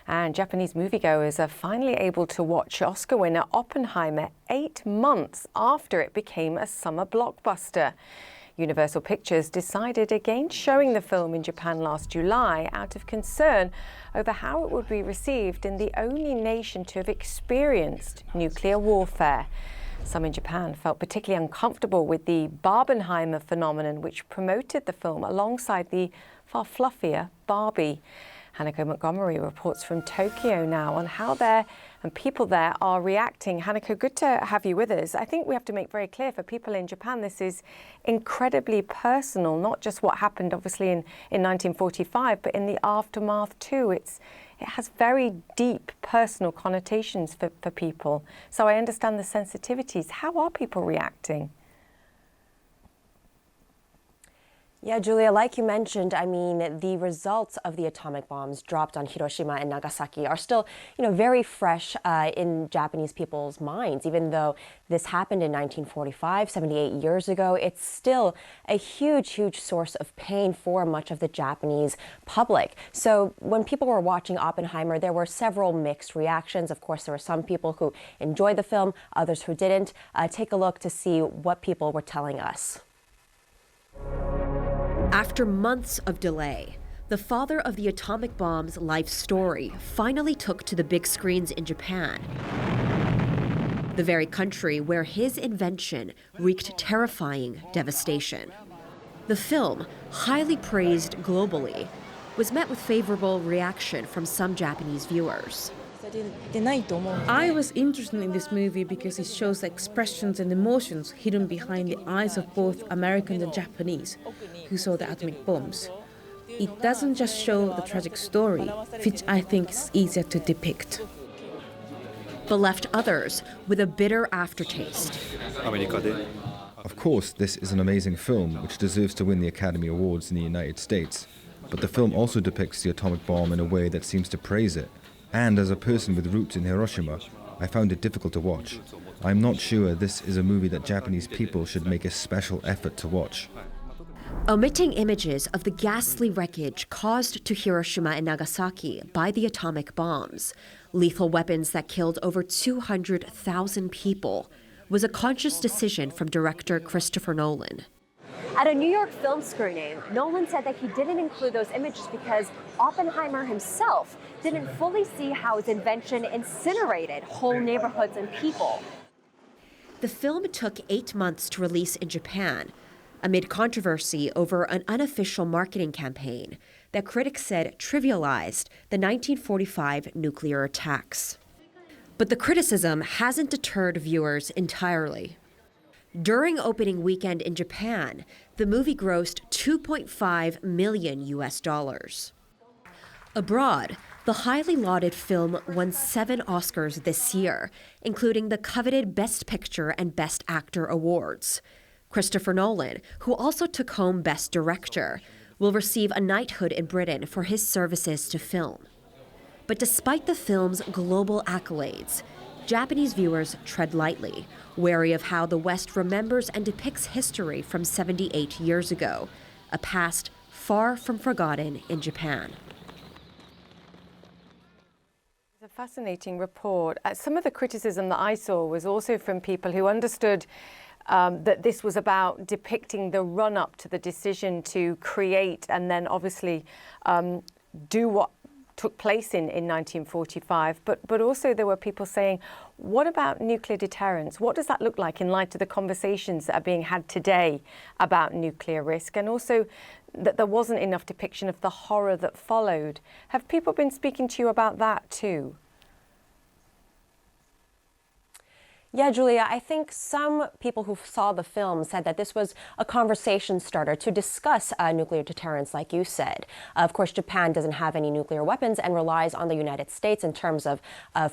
And Japanese moviegoers are finally able to watch Oscar winner Oppenheimer 8 months after it became a summer blockbuster. Universal Pictures decided against showing the film in Japan last July out of concern over how it would be received in the only nation to have experienced nuclear warfare. Some in Japan felt particularly uncomfortable with the Barbenheimer phenomenon, which promoted the film alongside the far fluffier Barbie. Hanako Montgomery reports from Tokyo now on how people there are reacting. Hanako, good to have you with us. I think we have to make very clear for people in Japan, this is incredibly personal, not just what happened obviously in 1945, but in the aftermath too. It has very deep personal connotations for people. So I understand the sensitivities. How are people reacting? Yeah, Julia, like you mentioned, I mean, the results of the atomic bombs dropped on Hiroshima and Nagasaki are still, very fresh in Japanese people's minds. Even though this happened in 1945, 78 years ago, it's still a huge, huge source of pain for much of the Japanese public. So when people were watching Oppenheimer, there were several mixed reactions. Of course, there were some people who enjoyed the film, others who didn't. Take a look to see what people were telling us. After months of delay, the father of the atomic bomb's life story finally took to the big screens in Japan, the very country where his invention wreaked terrifying devastation. The film, highly praised globally, was met with favorable reaction from some Japanese viewers. I was interested in this movie because it shows the expressions and emotions hidden behind the eyes of both Americans and Japanese who saw the atomic bombs. It doesn't just show the tragic story, which I think is easier to depict, But left others with a bitter aftertaste. Of course, this is an amazing film which deserves to win the Academy Awards in the United States. But the film also depicts the atomic bomb in a way that seems to praise it. And as a person with roots in Hiroshima, I found it difficult to watch. I'm not sure this is a movie that Japanese people should make a special effort to watch. Omitting images of the ghastly wreckage caused to Hiroshima and Nagasaki by the atomic bombs, lethal weapons that killed over 200,000 people, was a conscious decision from director Christopher Nolan. At a New York film screening, Nolan said that he didn't include those images because Oppenheimer himself didn't fully see how his invention incinerated whole neighborhoods and people. The film took 8 months to release in Japan, amid controversy over an unofficial marketing campaign that critics said trivialized the 1945 nuclear attacks. But the criticism hasn't deterred viewers entirely. During opening weekend in Japan, the movie grossed $2.5 million. Abroad, the highly lauded film won 7 Oscars this year, including the coveted Best Picture and Best Actor awards. Christopher Nolan, who also took home Best Director, will receive a knighthood in Britain for his services to film. But despite the film's global accolades, Japanese viewers tread lightly, wary of how the West remembers and depicts history from 78 years ago, a past far from forgotten in Japan. It's a fascinating report. Some of the criticism that I saw was also from people who understood that this was about depicting the run-up to the decision to create and then obviously do what took place in 1945, but also there were people saying, what about nuclear deterrence? What does that look like in light of the conversations that are being had today about nuclear risk? And also that there wasn't enough depiction of the horror that followed. Have people been speaking to you about that too? Yeah, Julia, I think some people who saw the film said that this was a conversation starter to discuss nuclear deterrence, like you said. Of course, Japan doesn't have any nuclear weapons and relies on the United States in terms of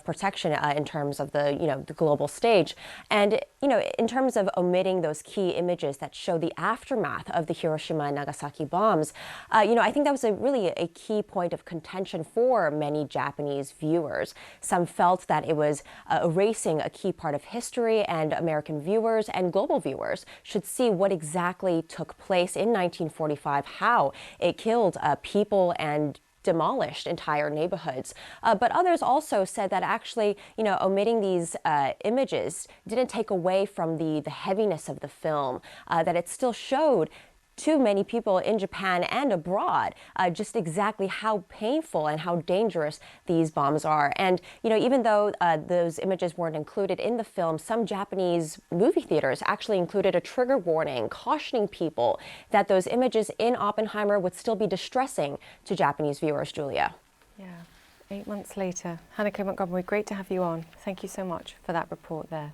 protection, in terms of the global stage. And, in terms of omitting those key images that show the aftermath of the Hiroshima and Nagasaki bombs, I think that was really a key point of contention for many Japanese viewers. Some felt that it was erasing a key part of history, and American viewers and global viewers should see what exactly took place in 1945, how it killed people and demolished entire neighborhoods. But others also said that actually, omitting these images didn't take away from the heaviness of the film, that it still showed to many people in Japan and abroad just exactly how painful and how dangerous these bombs are. And, even though those images weren't included in the film, some Japanese movie theaters actually included a trigger warning cautioning people that those images in Oppenheimer would still be distressing to Japanese viewers, Julia. Yeah, 8 months later. Hanneke Montgomery, great to have you on. Thank you so much for that report there.